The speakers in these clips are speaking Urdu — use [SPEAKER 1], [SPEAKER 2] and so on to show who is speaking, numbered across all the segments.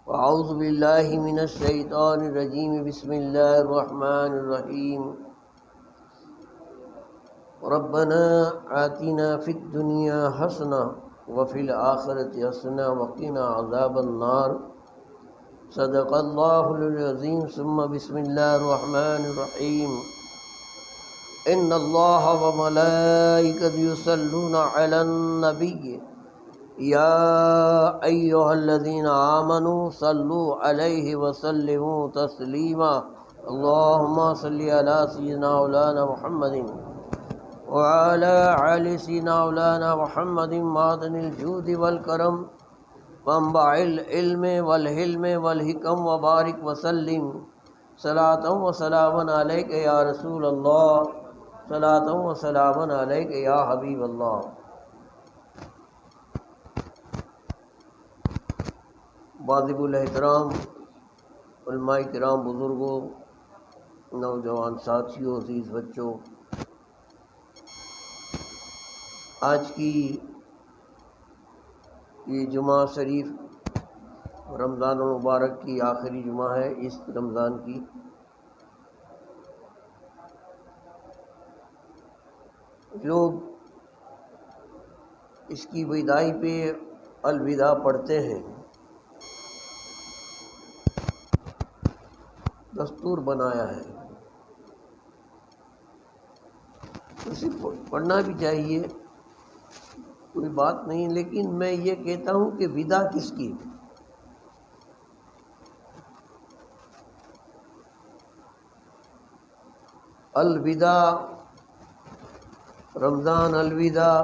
[SPEAKER 1] اعوذ باللہ من الشیطان الرجیم بسم اللہ الرحمن الرحیم ربنا آتنا فی الدنیا حسنہ وفی الآخرۃ حسنہ وقنا عذاب النار صدق اللہ العظیم ثم بسم اللہ الرحمن الرحیم ان اللہ وملائکۃ یصلون علی النبی یا ایہا الذین آمنوا صلوا علیہ وسلموا تسلیما اللہم صلی علی سیدنا مولانا محمد وعلى آل سيدنا مولانا محمد معدن الجود والکرم منبع العلم والحلم والحکم وبارک وسلم صلاۃ و سلام علیک یا رسول اللہ صلاۃ و سلام علیک یا حبیب اللہ۔ واجب الاحترام علماء کرام، بزرگوں، نوجوان ساتھیوں، عزیز بچوں، آج کی یہ جمعہ شریف رمضان المبارک کی آخری جمعہ ہے اس رمضان کی۔ لوگ اس کی وداعی پہ الوداع پڑھتے ہیں، دستور بنایا ہے، اسے پڑھنا بھی چاہیے، کوئی بات نہیں، لیکن میں یہ کہتا ہوں کہ ودا کس کی؟ الوداع، رمضان الوداع۔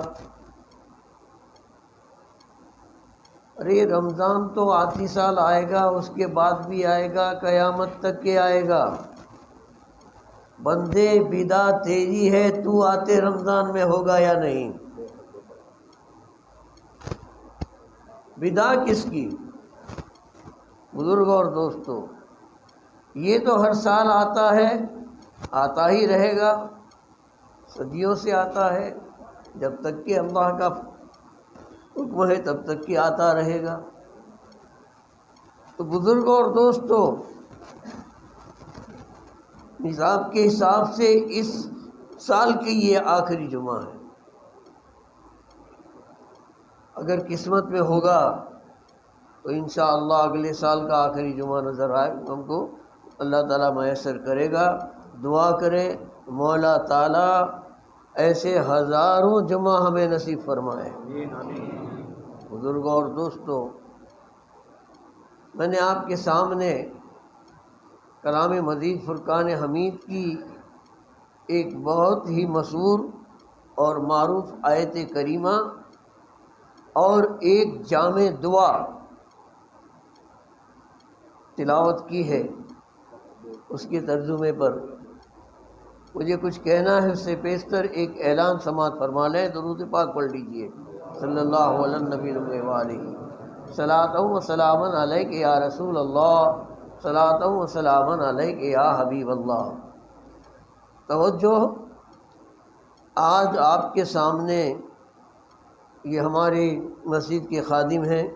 [SPEAKER 1] ارے رمضان تو آتی سال آئے گا، اس کے بعد بھی آئے گا، قیامت تک کے آئے گا۔ بندے ودا تیری ہے، تو آتے رمضان میں ہوگا یا نہیں؟ ودا کس کی؟ بزرگوں اور دوستوں، یہ تو ہر سال آتا ہے، آتا ہی رہے گا، صدیوں سے آتا ہے، جب تک کہ اللہ کا حکم ہے تب تک کہ آتا رہے گا۔ تو بزرگوں اور دوستوں، نصاب کے حساب سے اس سال کی یہ آخری جمعہ ہے۔ اگر قسمت میں ہوگا تو انشاءاللہ اگلے سال کا آخری جمعہ نظر آئے، ہم کو اللہ تعالیٰ میسر کرے گا۔ دعا کرے مولا تعالیٰ ایسے ہزاروں جمعہ ہمیں نصیب فرمائے۔ بزرگوں اور دوستوں، میں نے آپ کے سامنے کلام مجید فرقان حمید کی ایک بہت ہی مشہور اور معروف آیت کریمہ اور ایک جامع دعا تلاوت کی ہے، اس کے ترجمے پر مجھے کچھ کہنا ہے، اس سے پیشتر ایک اعلان سماعت فرما لیں۔ درود پاک پڑھ لیجئے، صلی اللہ علیہ نبی وآلہ، صلاۃ و سلام علیک یا رسول اللہ، صلاۃ و سلام علیک یا حبیب اللہ۔ توجہ، آج آپ کے سامنے یہ ہمارے مسجد کے خادم ہیں،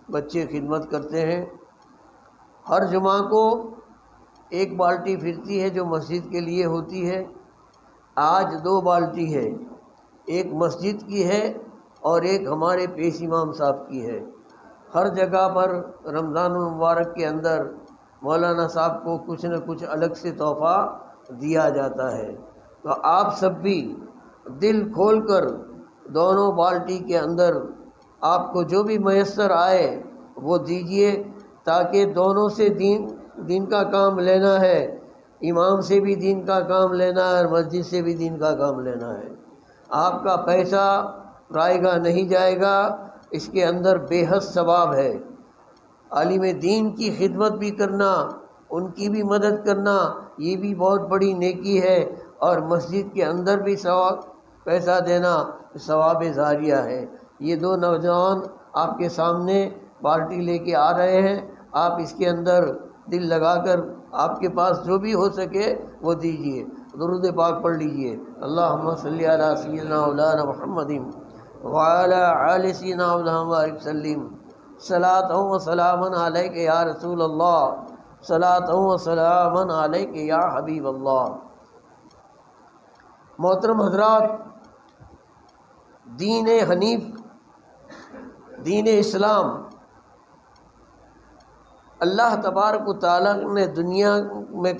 [SPEAKER 1] بچے خدمت کرتے ہیں، ہر جمعہ کو ایک بالٹی پھرتی ہے جو مسجد کے لیے ہوتی ہے، آج 2 بالٹی ہے، ایک مسجد کی ہے اور ایک ہمارے پیش امام صاحب کی ہے۔ ہر جگہ پر رمضان المبارک کے اندر مولانا صاحب کو کچھ نہ کچھ الگ سے تحفہ دیا جاتا ہے، تو آپ سب بھی دل کھول کر دونوں بالٹی کے اندر آپ کو جو بھی میسر آئے وہ دیجئے، تاکہ دونوں سے دین کا کام لینا ہے، امام سے بھی دین کا کام لینا ہے اور مسجد سے بھی دین کا کام لینا ہے۔ آپ کا پیسہ رائے گا نہیں جائے گا، اس کے اندر بے حد ثواب ہے۔ عالم دین کی خدمت بھی کرنا، ان کی بھی مدد کرنا، یہ بھی بہت بڑی نیکی ہے، اور مسجد کے اندر بھی ثواب پیسہ دینا ثواب جاریہ ہے۔ یہ 2 نوجوان آپ کے سامنے بالٹی لے کے آ رہے ہیں، آپ اس کے اندر دل لگا کر آپ کے پاس جو بھی ہو سکے وہ دیجئے، درود پاک پڑھ لیجئے، اللہم صلی علی سیدنا مولانا محمد وعلی آل سیدنا مولانا وسلم صلاۃ و سلام علیک یا رسول اللہ، صلاۃ و سلام علیک یا حبیب اللہ۔ محترم حضرات، دین حنیف، دین اسلام اللہ تبارک و تعالیٰ نے دنیا میں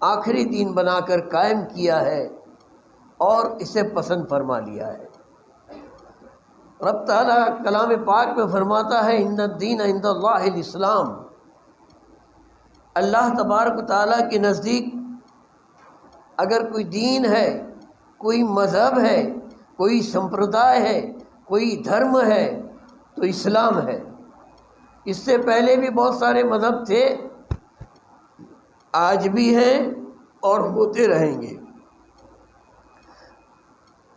[SPEAKER 1] آخری دین بنا کر قائم کیا ہے اور اسے پسند فرما لیا ہے۔ رب تعالیٰ کلام پاک میں فرماتا ہے ان الدین عند اللہ الاسلام۔ اللہ تبارک و تعالیٰ کے نزدیک اگر کوئی دین ہے، کوئی مذہب ہے، کوئی سمپردائے ہے، کوئی دھرم ہے تو اسلام ہے۔ اس سے پہلے بھی بہت سارے مذہب تھے، آج بھی ہیں اور ہوتے رہیں گے۔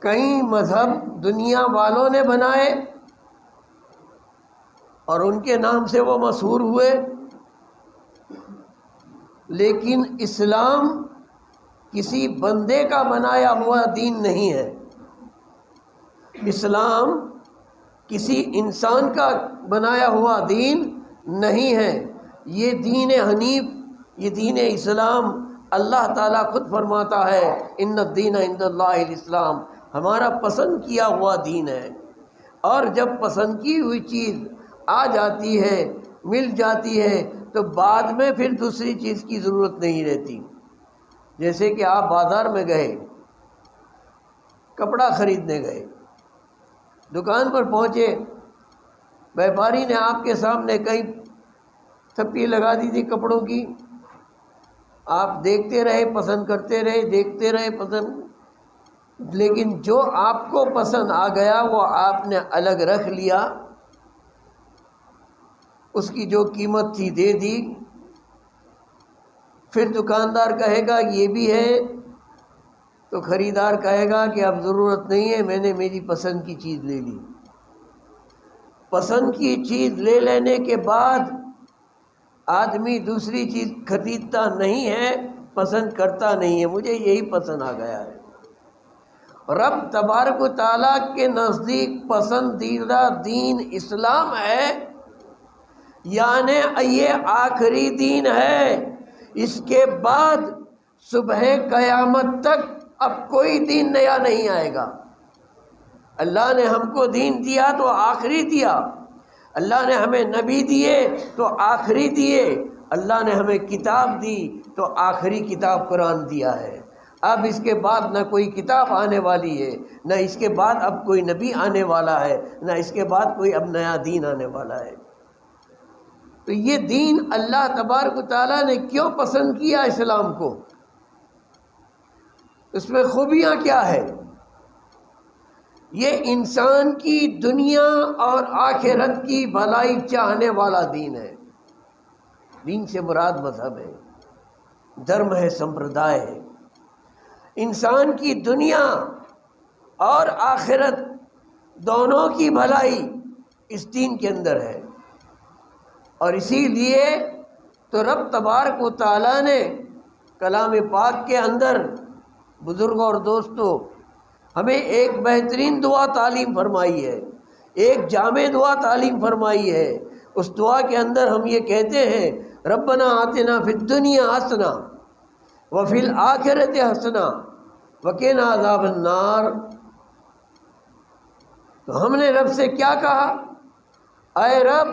[SPEAKER 1] کئی مذہب دنیا والوں نے بنائے اور ان کے نام سے وہ مشہور ہوئے، لیکن اسلام کسی بندے کا بنایا ہوا دین نہیں ہے۔ اسلام کسی انسان کا بنایا ہوا دین نہیں ہے۔ یہ دین حنیف، یہ دین اسلام اللہ تعالیٰ خود فرماتا ہے ان الدین عند اللہ الاسلام، ہمارا پسند کیا ہوا دین ہے۔ اور جب پسند کی ہوئی چیز آ جاتی ہے، مل جاتی ہے، تو بعد میں پھر دوسری چیز کی ضرورت نہیں رہتی۔ جیسے کہ آپ بازار میں گئے، کپڑا خریدنے گئے، دکان پر پہنچے، بیپاری نے آپ کے سامنے کئی تھپی لگا دی تھی کپڑوں کی، آپ دیکھتے رہے، پسند کرتے رہے، دیکھتے رہے پسند، لیکن جو آپ کو پسند آ گیا وہ آپ نے الگ رکھ لیا، اس کی جو قیمت تھی دے دی۔ پھر دکاندار کہے گا یہ بھی ہے، تو خریدار کہے گا کہ اب ضرورت نہیں ہے، میں نے میری پسند کی چیز لے لی۔ پسند کی چیز لے لینے کے بعد آدمی دوسری چیز خریدتا نہیں ہے، پسند کرتا نہیں ہے، مجھے یہی پسند آ گیا ہے۔ رب تبارک و تعالیٰ کے نزدیک پسندیدہ دین اسلام ہے، یعنی یہ آخری دین ہے۔ اس کے بعد صبح قیامت تک اب کوئی دین نیا نہیں آئے گا۔ اللہ نے ہم کو دین دیا تو آخری دیا، اللہ نے ہمیں نبی دیے تو آخری دیے، اللہ نے ہمیں کتاب دی تو آخری کتاب قرآن دیا ہے۔ اب اس کے بعد نہ کوئی کتاب آنے والی ہے، نہ اس کے بعد اب کوئی نبی آنے والا ہے، نہ اس کے بعد کوئی اب نیا دین آنے والا ہے۔ تو یہ دین اللہ تبارک و تعالیٰ نے کیوں پسند کیا اسلام کو؟ اس میں خوبیاں کیا ہے؟ یہ انسان کی دنیا اور آخرت کی بھلائی چاہنے والا دین ہے۔ دین سے مراد مذہب ہے، دھرم ہے، سمپردائے ہے۔ انسان کی دنیا اور آخرت دونوں کی بھلائی اس دین کے اندر ہے، اور اسی لیے تو رب تبارک و تعالیٰ نے کلام پاک کے اندر، بزرگوں اور دوستوں، ہمیں ایک بہترین دعا تعلیم فرمائی ہے، ایک جامع دعا تعلیم فرمائی ہے۔ اس دعا کے اندر ہم یہ کہتے ہیں ربنا آتنا فی الدنیا حسنہ وفی الآخرۃ حسنہ وقنا عذاب النار۔ تو ہم نے رب سے کیا کہا؟ اے رب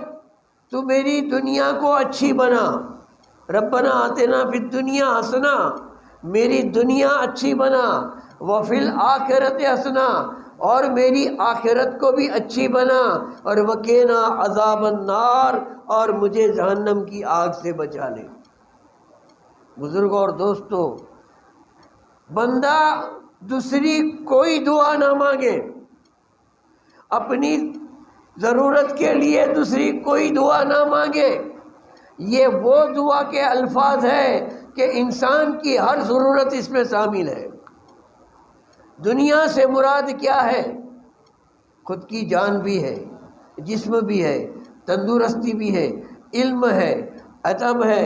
[SPEAKER 1] تو میری دنیا کو اچھی بنا، ربنا آتنا فی الدنیا حسنہ، میری دنیا اچھی بنا، وفی الآخرۃ حسنہ، اور میری آخرت کو بھی اچھی بنا، اور وقنا عذاب النار، اور مجھے جہنم کی آگ سے بچا لے۔ بزرگوں اور دوستوں، بندہ دوسری کوئی دعا نہ مانگے، اپنی ضرورت کے لیے دوسری کوئی دعا نہ مانگے، یہ وہ دعا کے الفاظ ہیں کہ انسان کی ہر ضرورت اس میں شامل ہے۔ دنیا سے مراد کیا ہے؟ خود کی جان بھی ہے، جسم بھی ہے، تندرستی بھی ہے، علم ہے، عتب ہے،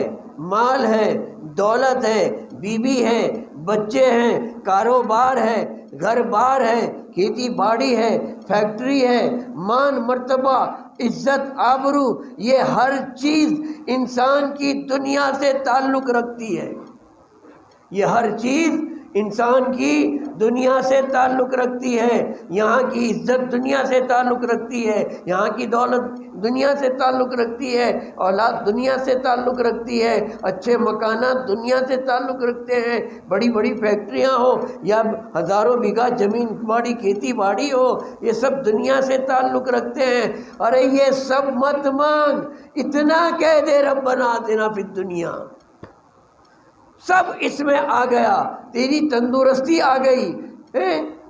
[SPEAKER 1] مال ہے، دولت ہے، بیوی ہے، بچے ہیں، کاروبار ہے، گھر بار ہے، کھیتی باڑی ہے، فیکٹری ہے، مان مرتبہ، عزت، آبرو، یہ ہر چیز انسان کی دنیا سے تعلق رکھتی ہے. یہ ہر چیز انسان کی دنیا سے تعلق رکھتی ہے. یہاں کی عزت دنیا سے تعلق رکھتی ہے، یہاں کی دولت دنیا سے تعلق رکھتی ہے، اولاد دنیا سے تعلق رکھتی ہے، اچھے مکانات دنیا سے تعلق رکھتے ہیں، بڑی بڑی فیکٹریاں ہو یا ہزاروں بیگھہ زمین باڑی کھیتی باڑی ہو، یہ سب دنیا سے تعلق رکھتے ہیں. ارے یہ سب مت مانگ، اتنا کہہ دے ربنا آتنا فی الدنیا، سب اس میں آ گیا. تیری تندرستی آ گئی،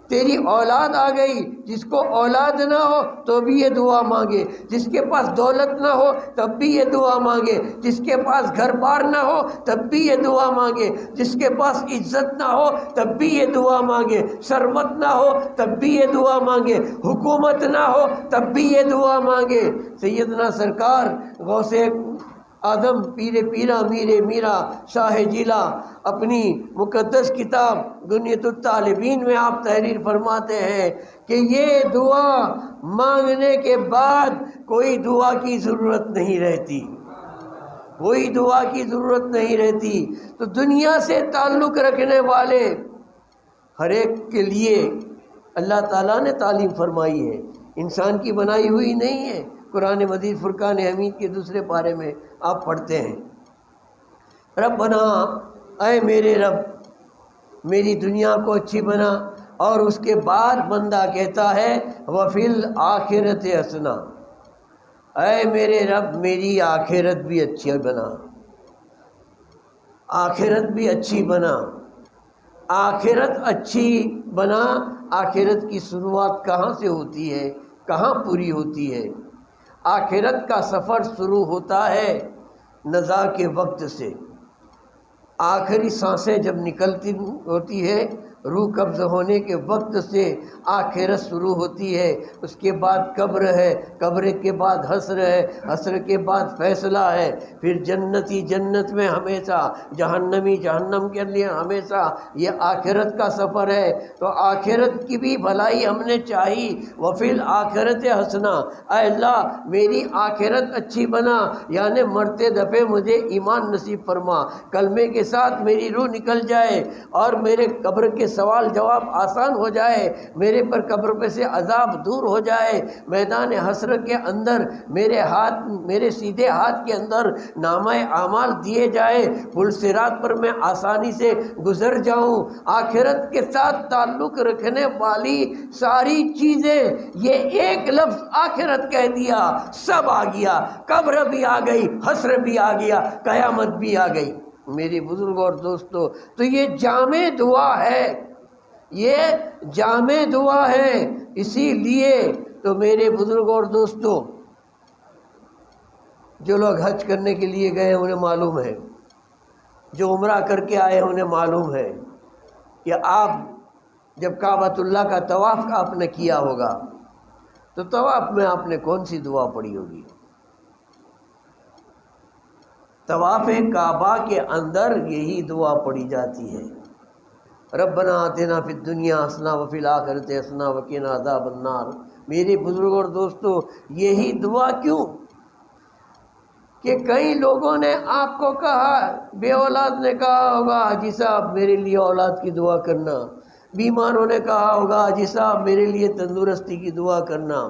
[SPEAKER 1] تیری اولاد آ گئی. جس کو اولاد نہ ہو تو بھی یہ دعا مانگے، جس کے پاس دولت نہ ہو تب بھی یہ دعا مانگے، جس کے پاس گھر بار نہ ہو تب بھی یہ دعا مانگے، جس کے پاس عزت نہ ہو تب بھی یہ دعا مانگے، ثروت نہ ہو تب بھی یہ دعا مانگے، حکومت نہ ہو تب بھی یہ دعا مانگے. سیدنا سرکار غوث اعظم پیر پیرا میرے میرا شاہ جیلا اپنی مقدس کتاب غنیۃ الطالبین میں آپ تحریر فرماتے ہیں کہ یہ دعا مانگنے کے بعد کوئی دعا کی ضرورت نہیں رہتی، کوئی دعا کی ضرورت نہیں رہتی. تو دنیا سے تعلق رکھنے والے ہر ایک کے لیے اللہ تعالیٰ نے تعلیم فرمائی ہے، انسان کی بنائی ہوئی نہیں ہے. قرآن مجید فرقان حمید کے دوسرے پارے میں آپ پڑھتے ہیں، ربنا، اے میرے رب میری دنیا کو اچھی بنا. اور اس کے بعد بندہ کہتا ہے وفی الآخرۃ حسنہ، اے میرے رب میری آخرت بھی اچھی بنا، آخرت بھی اچھی بنا. آخرت اچھی بنا. آخرت کی شروعات کہاں سے ہوتی ہے، کہاں پوری ہوتی ہے؟ آخرت کا سفر شروع ہوتا ہے نزا کے وقت سے. آخری سانسیں جب نکلتی ہوتی ہے، روح قبض ہونے کے وقت سے آخرت شروع ہوتی ہے. اس کے بعد قبر ہے، قبر کے بعد حشر ہے، حشر کے بعد فیصلہ ہے، پھر جنتی جنت میں ہمیشہ، جہنمی جہنم کے لیے ہمیشہ. یہ آخرت کا سفر ہے. تو آخرت کی بھی بھلائی ہم نے چاہی. وفی الآخرۃ حسنہ، اے اللہ میری آخرت اچھی بنا، یعنی مرتے دفعے مجھے ایمان نصیب فرما، کلمے کے ساتھ میری روح نکل جائے اور میرے قبر کے سوال جواب آسان ہو جائے، میرے پر قبر پہ سے عذاب دور ہو جائے. میدان حشر کے اندر میرے سیدھے ہاتھ کے اندر نامہ اعمال دیے جائے، پل صراط پر میں آسانی سے گزر جاؤں. آخرت کے ساتھ تعلق رکھنے والی ساری چیزیں، یہ ایک لفظ آخرت کہہ دیا سب آ گیا. قبر بھی آ گئی، حشر بھی آ گیا، قیامت بھی آ گئی. میری بزرگوں اور دوستو، تو یہ جامع دعا ہے، یہ جامع دعا ہے. اسی لیے تو میرے بزرگوں اور دوستو، جو لوگ حج کرنے کے لیے گئے انہیں معلوم ہے، جو عمرہ کر کے آئے انہیں معلوم ہے کہ آپ جب کعبۃ اللہ کا طواف آپ نے کیا ہوگا تو طواف میں آپ نے کون سی دعا پڑھی ہوگی؟ طواف کعبہ کے اندر یہی دعا پڑھی جاتی ہے، ربنا آتنا فی الدنیا حسنہ وفی الآخرۃ حسنہ وقنا عذاب النار. میرے بزرگوں اور دوستو، یہی دعا کیوں کہ کئی لوگوں نے آپ کو کہا، بے اولاد نے کہا ہوگا حاجی صاحب میرے لیے اولاد کی دعا کرنا، بیماروں نے کہا ہوگا حاجی صاحب میرے لیے تندرستی کی دعا کرنا،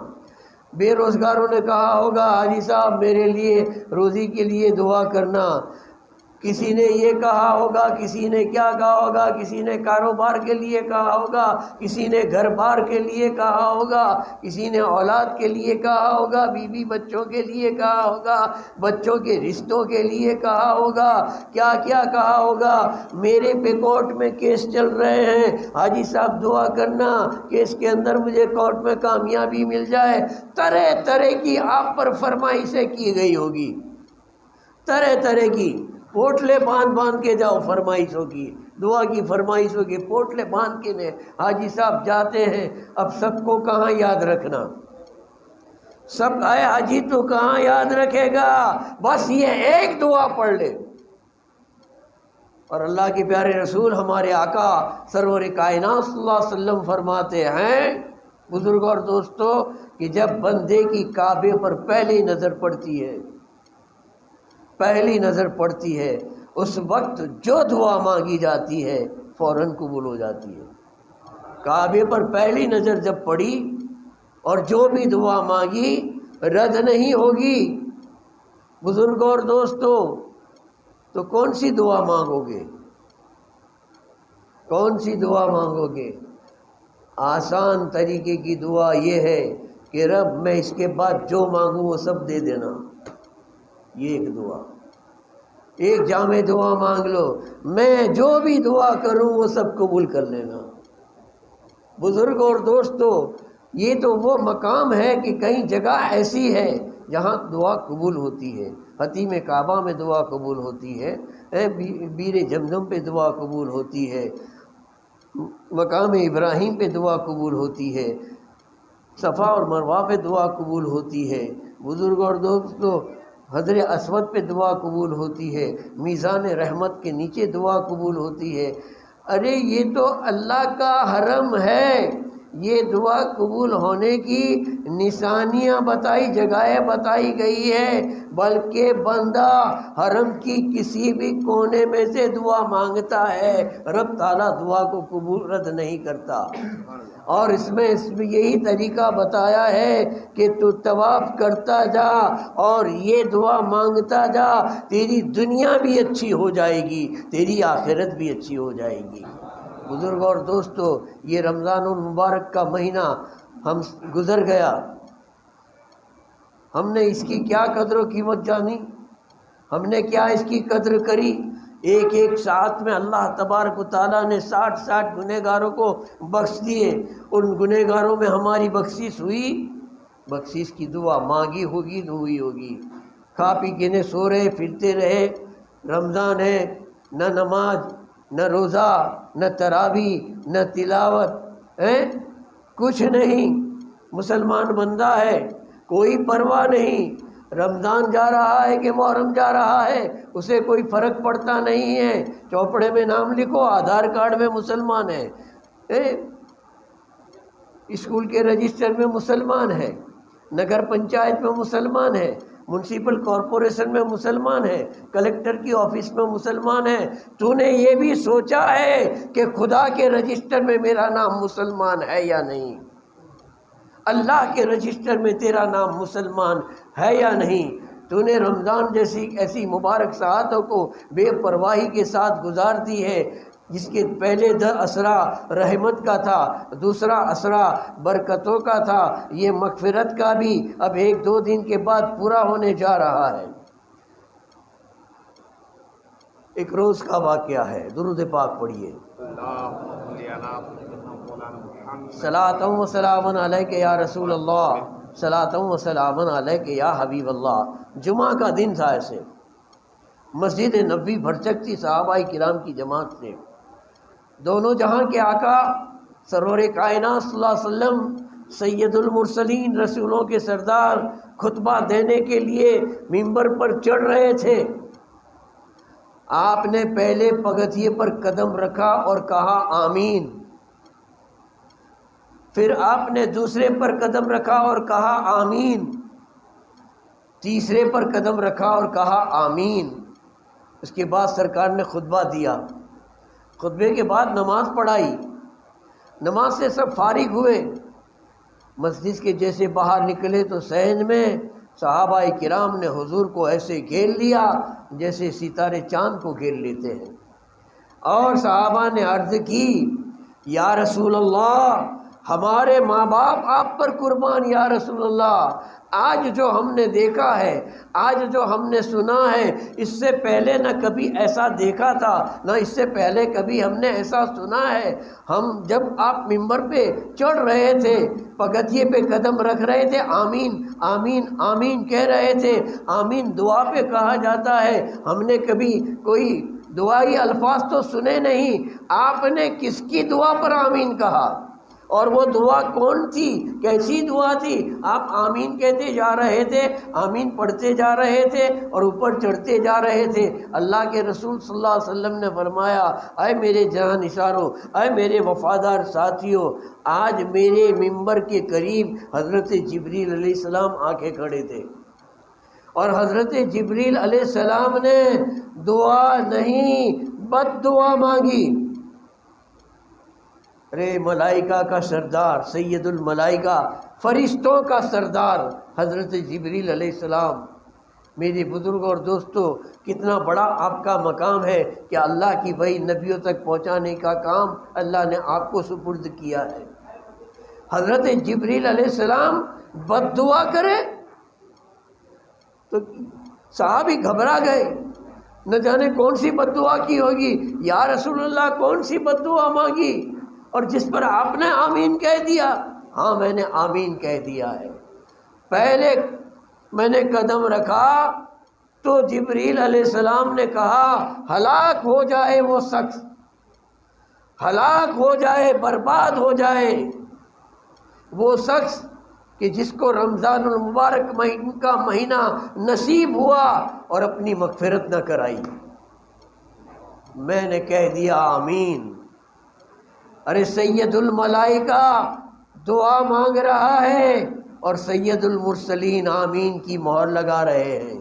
[SPEAKER 1] بے روزگاروں نے کہا ہوگا حاجی صاحب میرے لیے روزی کے لیے دعا کرنا. کسی نے یہ کہا ہوگا، کسی نے کیا کہا ہوگا، کسی نے کاروبار کے لیے کہا ہوگا، کسی نے گھر بار کے لیے کہا ہوگا، کسی نے اولاد کے لیے کہا ہوگا، بیوی بچوں کے لیے کہا ہوگا، بچوں کے رشتوں کے لیے کہا ہوگا، کیا کیا کہا ہوگا. میرے پہ کورٹ میں کیس چل رہے ہیں، حاجی صاحب دعا کرنا کیس کے اندر مجھے کورٹ میں کامیابی مل جائے. طرح طرح کی آپ پر فرمائشیں کی گئی ہوگی، طرح طرح کی پوٹلے باندھ کے جاؤ فرمائشوں کی، دعا کی فرمائشوں کی پوٹلے باندھ کے حاجی صاحب جاتے ہیں. اب سب کو کہاں یاد رکھنا، سب آئے حاجی تو کہاں یاد رکھے گا، بس یہ ایک دعا پڑھ لے. اور اللہ کے پیارے رسول ہمارے آقا سرور کائنات صلی اللہ علیہ وسلم فرماتے ہیں بزرگ اور دوستو کہ جب بندے کی کعبے پر پہلی نظر پڑتی ہے اس وقت جو دعا مانگی جاتی ہے فوراً قبول ہو جاتی ہے۔ کعبے پر پہلی نظر جب پڑی اور جو بھی دعا مانگی رد نہیں ہوگی۔ بزرگ اور دوستو تو کون سی دعا مانگو گے؟ کون سی دعا مانگو گے؟ آسان طریقے کی دعا یہ ہے کہ رب میں اس کے بعد جو مانگوں وہ سب دے دینا، یہ ایک دعا، ایک جامع دعا مانگ لو، میں جو بھی دعا کروں وہ سب قبول کر لینا۔ بزرگ اور دوستو یہ تو وہ مقام ہے کہ کئی جگہ ایسی ہے جہاں دعا قبول ہوتی ہے۔ حتیم کعبہ میں دعا قبول ہوتی ہے، بیر جمجم پہ دعا قبول ہوتی ہے، مقام ابراہیم پہ دعا قبول ہوتی ہے، صفا اور مروہ پہ دعا قبول ہوتی ہے۔ بزرگ اور دوستو حجر اسود پہ دعا قبول ہوتی ہے، میزان رحمت کے نیچے دعا قبول ہوتی ہے۔ ارے یہ تو اللہ کا حرم ہے، یہ دعا قبول ہونے کی نشانیاں جگہیں بتائی گئی ہے، بلکہ بندہ حرم کی کسی بھی کونے میں سے دعا مانگتا ہے رب تعالیٰ دعا کو قبول رد نہیں کرتا۔ اور اس میں یہی طریقہ بتایا ہے کہ تو طواف کرتا جا اور یہ دعا مانگتا جا، تیری دنیا بھی اچھی ہو جائے گی، تیری آخرت بھی اچھی ہو جائے گی۔ بزرگ اور دوستو یہ رمضان المبارک کا مہینہ ہم گزر گیا، ہم نے اس کی کیا قدر و قیمت جانی، ہم نے کیا اس کی قدر کری؟ ایک ایک ساتھ میں اللہ تبارک و تعالیٰ نے 60 گنہگاروں کو بخش دیے۔ ان گنہگاروں میں ہماری بخشش ہوئی؟ بخشش کی دعا مانگی ہوگی تو ہوئی ہوگی۔ کھا پی کے نے سو رہے پھرتے رہے، رمضان ہے، نہ نماز نہ روزہ نہ تراویح نہ تلاوت ہے، کچھ نہیں، مسلمان بندہ ہے، کوئی پرواہ نہیں، رمضان جا رہا ہے کہ محرم جا رہا ہے اسے کوئی فرق پڑتا نہیں ہے، چوپڑے میں نام لکھو، آدھار کارڈ میں مسلمان ہے، اسکول کے رجسٹر میں مسلمان ہے، نگر پنچایت میں مسلمان ہے، میونسپل کارپوریشن میں مسلمان ہے، کلکٹر کی آفس میں مسلمان ہے۔ تو نے یہ بھی سوچا ہے کہ خدا کے رجسٹر میں میرا نام مسلمان ہے یا نہیں؟ اللہ کے رجسٹر میں تیرا نام مسلمان ہے یا نہیں؟ تو نے رمضان جیسی ایسی مبارک ساعتوں کو بے پرواہی کے ساتھ گزار دی ہے، جس کے پہلے اسرا رحمت کا تھا، دوسرا اسرا برکتوں کا تھا، یہ مغفرت کا بھی اب 1-2 دن کے بعد پورا ہونے جا رہا ہے۔ ایک روز کا واقعہ ہے، درود پاک پڑھیے۔ صلاۃ و سلام علیک یا رسول اللہ، صلاۃ و سلام علیک یا حبیب اللہ۔ جمعہ کا دن تھا، ایسے مسجد نبوی بھرچک تھی صحابہ کرام کی جماعت سے۔ دونوں جہاں کے آقا سرور کائنات صلی اللہ علیہ وسلم سید المرسلین رسولوں کے سردار خطبہ دینے کے لیے منبر پر چڑھ رہے تھے۔ آپ نے پہلے پگتھیے پر قدم رکھا اور کہا آمین، پھر آپ نے دوسرے پر قدم رکھا اور کہا آمین، تیسرے پر قدم رکھا اور کہا آمین۔ اس کے بعد سرکار نے خطبہ دیا، خطبے کے بعد نماز پڑھائی، نماز سے سب فارغ ہوئے، مسجد کے جیسے باہر نکلے تو صحن میں صحابہ کرام نے حضور کو ایسے گھیر لیا جیسے ستارے چاند کو گھیر لیتے ہیں، اور صحابہ نے عرض کی یا رسول اللہ، ہمارے ماں باپ آپ پر قربان یا رسول اللہ، آج جو ہم نے دیکھا ہے، آج جو ہم نے سنا ہے، اس سے پہلے نہ کبھی ایسا دیکھا تھا، نہ اس سے پہلے کبھی ہم نے ایسا سنا ہے۔ ہم جب آپ منبر پہ چڑھ رہے تھے، پگتھیے پہ قدم رکھ رہے تھے، آمین آمین آمین کہہ رہے تھے۔ آمین دعا پہ کہا جاتا ہے، ہم نے کبھی کوئی دعائی الفاظ تو سنے نہیں، آپ نے کس کی دعا پر آمین کہا؟ اور وہ دعا کون تھی، کیسی دعا تھی؟ آپ آمین کہتے جا رہے تھے، آمین پڑھتے جا رہے تھے اور اوپر چڑھتے جا رہے تھے۔ اللہ کے رسول صلی اللہ علیہ وسلم نے فرمایا، اے میرے جہاں نثارو، اے میرے وفادار ساتھیوں، آج میرے ممبر کے قریب حضرت جبریل علیہ السلام آ کے کھڑے تھے، اور حضرت جبریل علیہ السلام نے دعا نہیں بد دعا مانگی۔ ارے ملائکہ کا سردار، سید الملائکہ، فرشتوں کا سردار حضرت جبریل علیہ السلام، میرے بزرگ اور دوستو، کتنا بڑا آپ کا مقام ہے کہ اللہ کی وحی نبیوں تک پہنچانے کا کام اللہ نے آپ کو سپرد کیا ہے۔ حضرت جبریل علیہ السلام بد دعا کرے تو صحابی گھبرا گئے، نہ جانے کون سی بد دعا کی ہوگی، یا رسول اللہ کون سی بد دعا مانگی؟ اور جس پر آپ نے آمین کہہ دیا۔ ہاں میں نے آمین کہہ دیا ہے۔ پہلے میں نے قدم رکھا تو جبریل علیہ السلام نے کہا، ہلاک ہو جائے وہ شخص، ہلاک ہو جائے، برباد ہو جائے وہ شخص کہ جس کو رمضان المبارک کا مہینہ نصیب ہوا اور اپنی مغفرت نہ کرائی۔ میں نے کہہ دیا آمین۔ ارے سید الملائکہ دعا مانگ رہا ہے اور سید المرسلین آمین کی مہر لگا رہے ہیں۔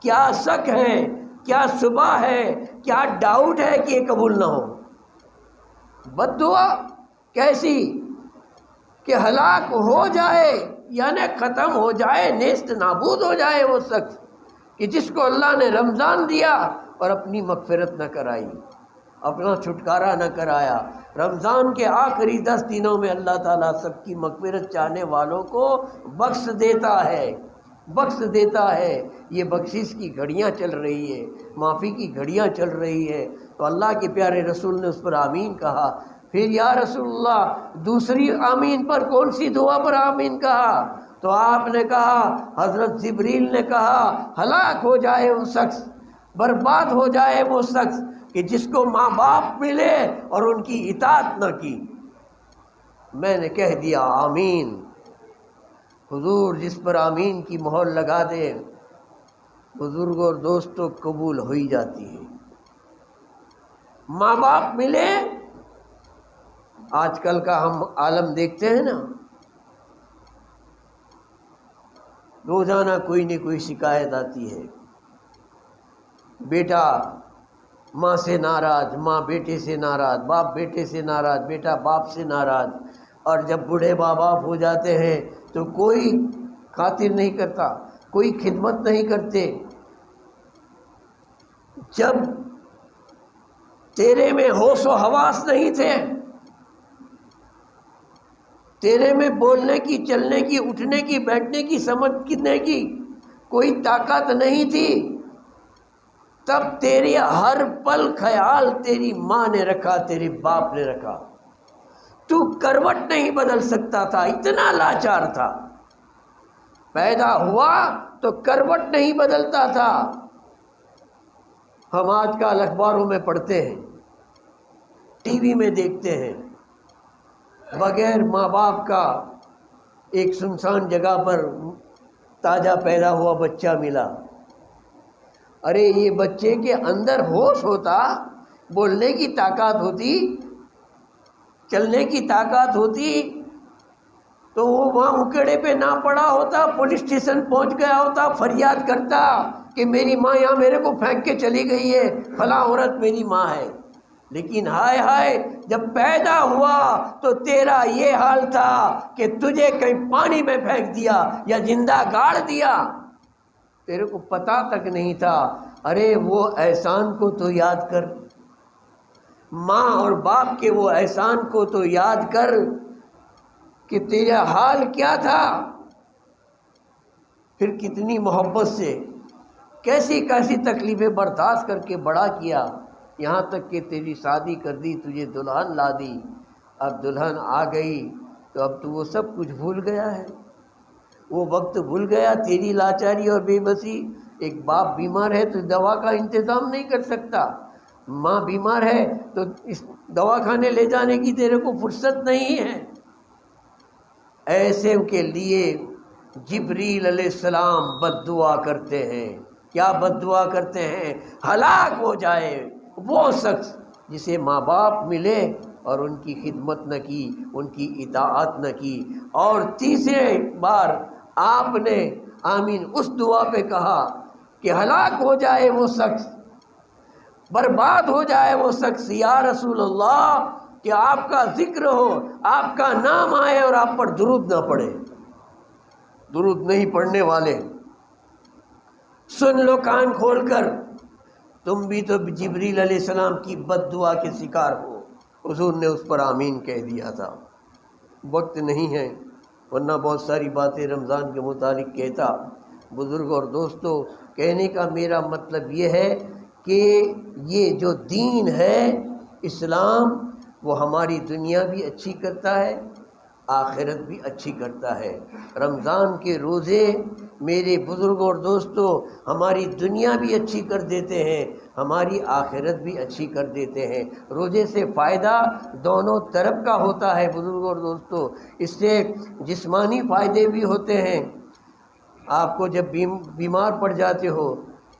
[SPEAKER 1] کیا شک ہے، کیا شبہ ہے، کیا ڈاؤٹ ہے کہ یہ قبول نہ ہو؟ بد دعا کیسی کہ ہلاک ہو جائے، یعنی ختم ہو جائے، نیست نابود ہو جائے وہ شخص کہ جس کو اللہ نے رمضان دیا اور اپنی مغفرت نہ کرائی، اپنا چھٹکارا نہ کرایا۔ رمضان کے آخری 10 دنوں میں اللہ تعالیٰ سب کی مغفرت چاہنے والوں کو بخش دیتا ہے، بخش دیتا ہے۔ یہ بخشش کی گھڑیاں چل رہی ہے، معافی کی گھڑیاں چل رہی ہے، تو اللہ کے پیارے رسول نے اس پر آمین کہا۔ پھر یا رسول اللہ دوسری آمین پر کون سی دعا پر آمین کہا؟ تو آپ نے کہا، حضرت جبریل نے کہا، ہلاک ہو جائے وہ شخص، برباد ہو جائے وہ شخص کہ جس کو ماں باپ ملے اور ان کی اطاعت نہ کی۔ میں نے کہہ دیا آمین۔ حضور جس پر آمین کی مہر لگا دے، بزرگ اور دوستوں، قبول ہوئی جاتی ہے۔ ماں باپ ملے، آج کل کا ہم عالم دیکھتے ہیں نا، روزانہ کوئی نہ کوئی شکایت آتی ہے، بیٹا ماں سے ناراض، ماں بیٹے سے ناراض، باپ بیٹے سے ناراض، بیٹا باپ سے ناراض۔ اور جب بوڑھے ماں باپ ہو جاتے ہیں تو کوئی خاطر نہیں کرتا، کوئی خدمت نہیں کرتے۔ جب تیرے میں ہوش و حواس نہیں تھے، تیرے میں بولنے کی، چلنے کی، اٹھنے کی، بیٹھنے کی، سمجھنے کی کوئی طاقت نہیں تھی، تب تیرے ہر پل خیال تیری ماں نے رکھا، تیرے باپ نے رکھا۔ تو کروٹ نہیں بدل سکتا تھا، اتنا لاچار تھا۔ پیدا ہوا تو کروٹ نہیں بدلتا تھا۔ ہم آج کل اخباروں میں پڑھتے ہیں، ٹی وی میں دیکھتے ہیں، بغیر ماں باپ کا ایک سنسان جگہ پر تازہ پیدا ہوا بچہ ملا۔ ارے یہ بچے کے اندر ہوش ہوتا، بولنے کی طاقت ہوتی، چلنے کی طاقت ہوتی، تو وہ وہاں اکڑے پہ نہ پڑا ہوتا، پولیس اسٹیشن پہنچ گیا ہوتا، فریاد کرتا کہ میری ماں یہاں میرے کو پھینک کے چلی گئی ہے، فلاں عورت میری ماں ہے۔ لیکن ہائے ہائے، جب پیدا ہوا تو تیرا یہ حال تھا کہ تجھے کہیں پانی میں پھینک دیا یا زندہ گاڑ دیا، تیرے کو پتا تک نہیں تھا۔ ارے وہ احسان کو تو یاد کر، ماں اور باپ کے وہ احسان کو تو یاد کر کہ تیرا حال کیا تھا۔ پھر کتنی محبت سے، کیسی کیسی تکلیفیں برداشت کر کے بڑا کیا، یہاں تک کہ تیری شادی کر دی، تجھے دلہن لا دی۔ اب دلہن آ گئی تو اب تو وہ سب کچھ بھول گیا ہے، وہ وقت بھول گیا، تیری لاچاری اور بے بسی۔ ایک باپ بیمار ہے تو دوا کا انتظام نہیں کر سکتا، ماں بیمار ہے تو اس دوا خانے لے جانے کی تیرے کو فرصت نہیں ہے۔ ایسے کے لیے جبریل علیہ السلام بد دعا کرتے ہیں. کیا بد دعا کرتے ہیں؟ ہلاک ہو جائے وہ شخص جسے ماں باپ ملے اور ان کی خدمت نہ کی، ان کی اطاعت نہ کی. اور تیسرے بار آپ نے آمین اس دعا پہ کہا کہ ہلاک ہو جائے وہ شخص، برباد ہو جائے وہ شخص یا رسول اللہ کہ آپ کا ذکر ہو، آپ کا نام آئے اور آپ پر درود نہ پڑے. درود نہیں پڑھنے والے سن لو کان کھول کر، تم بھی تو جبریل علیہ السلام کی بد دعا کے شکار ہو. حضور نے اس پر آمین کہہ دیا تھا. وقت نہیں ہے ورنہ بہت ساری باتیں رمضان کے متعلق کہتا. بزرگ اور دوستو، کہنے کا میرا مطلب یہ ہے کہ یہ جو دین ہے اسلام، وہ ہماری دنیا بھی اچھی کرتا ہے، آخرت بھی اچھی کرتا ہے. رمضان کے روزے میرے بزرگوں اور دوستوں ہماری دنیا بھی اچھی کر دیتے ہیں، ہماری آخرت بھی اچھی کر دیتے ہیں. روزے سے فائدہ دونوں طرف کا ہوتا ہے بزرگوں اور دوستوں. اس سے جسمانی فائدے بھی ہوتے ہیں. آپ کو جب بیمار پڑ جاتے ہو،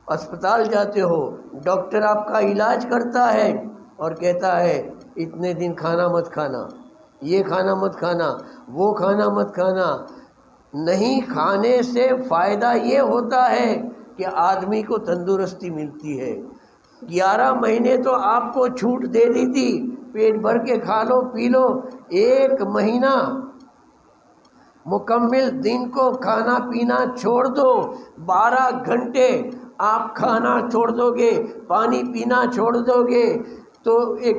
[SPEAKER 1] اسپتال جاتے ہو، ڈاکٹر آپ کا علاج کرتا ہے اور کہتا ہے اتنے دن کھانا مت کھانا، یہ کھانا مت کھانا، وہ کھانا مت کھانا. نہیں کھانے سے فائدہ یہ ہوتا ہے کہ آدمی کو تندرستی ملتی ہے. 11 مہینے تو آپ کو چھوٹ دے دی تھی، پیٹ بھر کے کھا لو پی لو. 1 مہینہ مکمل دن کو کھانا پینا چھوڑ دو. 12 گھنٹے آپ کھانا چھوڑ دو گے، پانی پینا چھوڑ دو گے تو ایک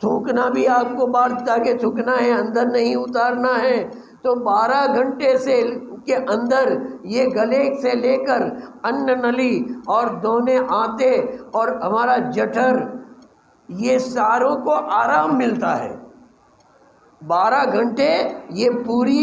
[SPEAKER 1] تھوکنا بھی آپ کو بار تاکہ تھوکنا ہے، اندر نہیں اتارنا ہے. تو 12 گھنٹے سے کے اندر یہ گلے سے لے کر ان نلی اور دونے آتے اور ہمارا جٹھر، یہ ساروں کو آرام ملتا ہے. 12 گھنٹے یہ پوری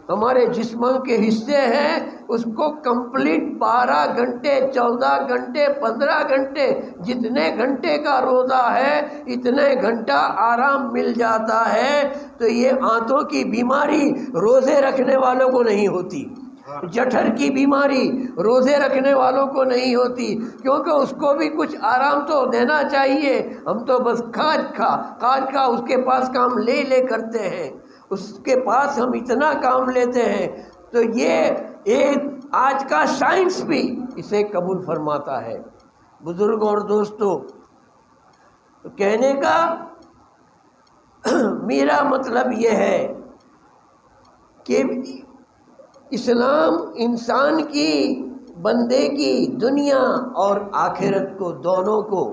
[SPEAKER 1] ہمارے جسم کے حصے ہیں، اس کو کمپلیٹ 12 گھنٹے 14 گھنٹے 15 گھنٹے جتنے گھنٹے کا روزہ ہے اتنے گھنٹہ آرام مل جاتا ہے. تو یہ آنتوں کی بیماری روزے رکھنے والوں کو نہیں ہوتی، جٹھر کی بیماری روزے رکھنے والوں کو نہیں ہوتی، کیونکہ اس کو بھی کچھ آرام تو دینا چاہیے. ہم تو بس کھاج کا اس کے پاس کام لے کرتے ہیں، اس کے پاس ہم اتنا کام لیتے ہیں. تو یہ ایک آج کا سائنس بھی اسے قبول فرماتا ہے. بزرگ اور دوستو، کہنے کا میرا مطلب یہ ہے کہ اسلام انسان کی، بندے کی دنیا اور آخرت کو دونوں کو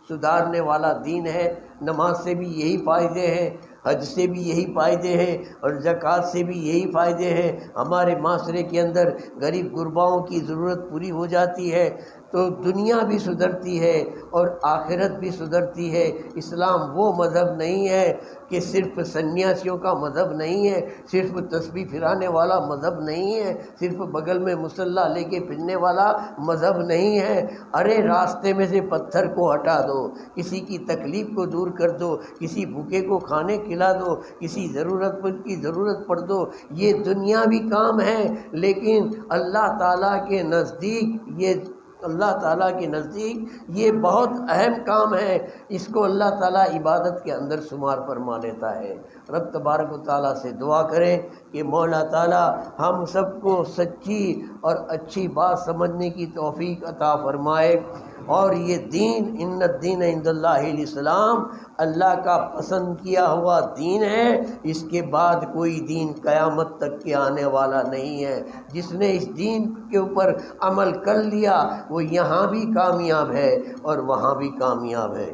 [SPEAKER 1] سدھارنے والا دین ہے. نماز سے بھی یہی فائدے ہیں، حج سے بھی یہی فائدے ہیں اور زکوٰۃ سے بھی یہی فائدے ہیں. ہمارے معاشرے کے اندر غریب غرباؤں کی ضرورت پوری ہو جاتی ہے تو دنیا بھی سدھرتی ہے اور آخرت بھی سدھرتی ہے. اسلام وہ مذہب نہیں ہے کہ صرف سنیاسیوں کا مذہب نہیں ہے، صرف تسبیح پھرانے والا مذہب نہیں ہے، صرف بغل میں مسلح لے کے پھرنے والا مذہب نہیں ہے. ارے راستے میں سے پتھر کو ہٹا دو، کسی کی تکلیف کو دور کر دو، کسی بھوکے کو کھانے کھلا دو، کسی ضرورت مند کی ضرورت پڑ دو. یہ دنیاوی کام ہے لیکن اللہ تعالیٰ کے نزدیک یہ بہت اہم کام ہے. اس کو اللہ تعالیٰ عبادت کے اندر شمار فرما لیتا ہے. رب تبارک و تعالیٰ سے دعا کریں کہ مولا تعالیٰ ہم سب کو سچی اور اچھی بات سمجھنے کی توفیق عطا فرمائے. اور یہ دین ان الدین عند اللہ الاسلام، اللہ کا پسند کیا ہوا دین ہے. اس کے بعد کوئی دین قیامت تک کے آنے والا نہیں ہے. جس نے اس دین کے اوپر عمل کر لیا وہ یہاں بھی کامیاب ہے اور وہاں بھی کامیاب ہے.